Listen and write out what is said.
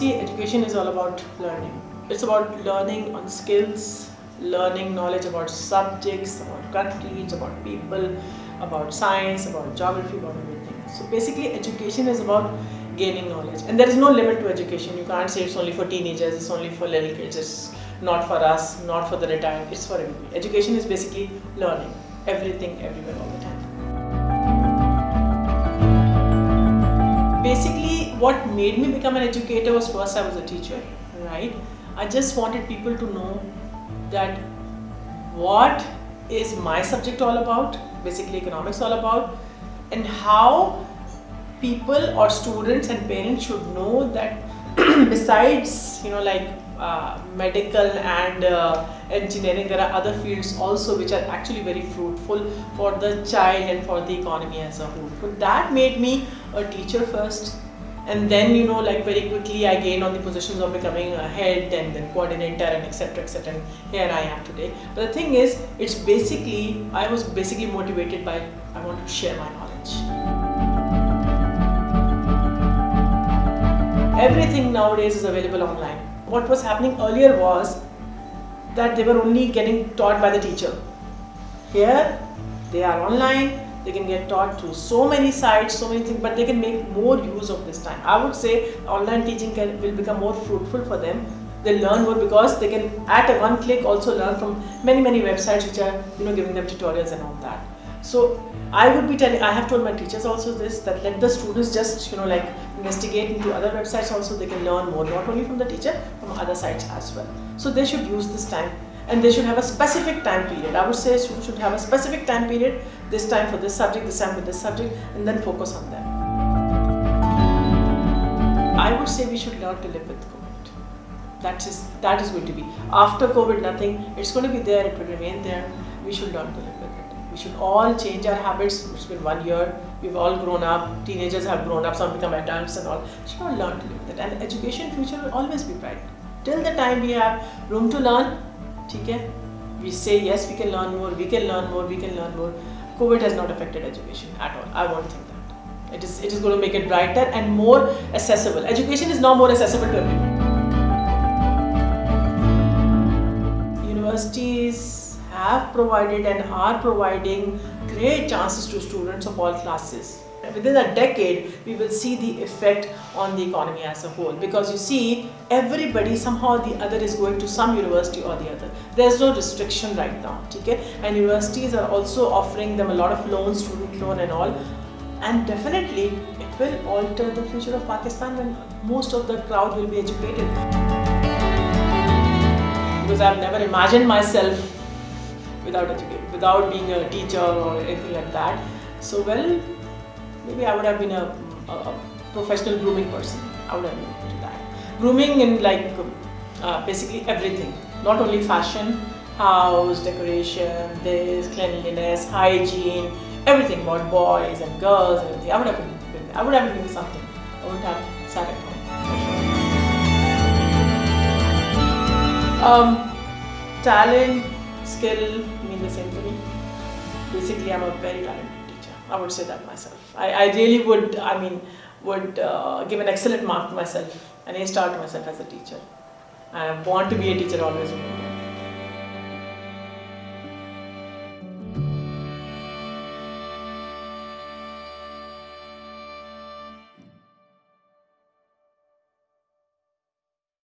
see, education is all about learning. It's about learning on skills, learning knowledge about subjects, about countries, about people, about science, about geography, about everything. So basically education is about gaining knowledge, and there is no limit to education. You can't say it's only for teenagers, it's only for little kids, it's not for us, not for the retired, it's for everybody. Education is basically learning everything, everywhere, all the time. Basically what made me become an educator was, first I was a teacher, right? I just wanted people to know that what is my subject all about, basically economics all about, and how people or students and parents should know that besides medical and engineering, there are other fields also which are actually very fruitful for the child and for the economy as a whole. So that made me a teacher first, and then very quickly I gained on the positions of becoming a head and then coordinator and etc, and here I am today. But the thing is, I was basically motivated by, I wanted to share my knowledge. Everything nowadays is available online. What was happening earlier was that they were only getting taught by the teacher. Here they are online, they can get taught through so many sites, so many things, but they can make more use of this time. I would say online teaching will become more fruitful for them. They learn more because they can at a one click also learn from many websites which are giving them tutorials and all that. So I have told my teachers also this, that let the students just investigate into other websites also. They can learn more, not only from the teacher, from other sites as well. So they should use this time, and they should have a specific time period. I would say students should have a specific time period, this time for this subject, this time for this subject, and then focus on them. I would say we should learn to live with COVID. That is going to be. After COVID, nothing, it's going to be there, it will remain there. We should learn to live with it. We should all change our habits. It's been 1 year, we've all grown up, teenagers have grown up, some become adults and all. We should all learn to live with it. And education future will always be bright. Till the time we have room to learn, we say yes, we can learn more, we can learn more, we can learn more. COVID has not affected education at all. I won't think that. It is going to make it brighter and more accessible. Education is now more accessible to everyone. Universities have provided and are providing great chances to students of all classes. Within a decade, we will see the effect on the economy as a whole, because you see, everybody somehow or the other is going to some university or the other. There's no restriction right now, okay? And universities are also offering them a lot of loans, student loan and all, and definitely it will alter the future of Pakistan when most of the crowd will be educated. Because I've never imagined myself without being a teacher or anything like that. So well, maybe I would have been a professional grooming person. I would have been into that. Grooming in basically everything, not only fashion, house, decoration, this, cleanliness, hygiene, everything about boys and girls and everything. I would have been doing something. I wouldn't have sat at home. Talent, skill mean the same to me. Basically, I'm a very talented teacher. I would say that myself. I really would give an excellent mark to myself, an A star to myself as a teacher. I want to be a teacher always.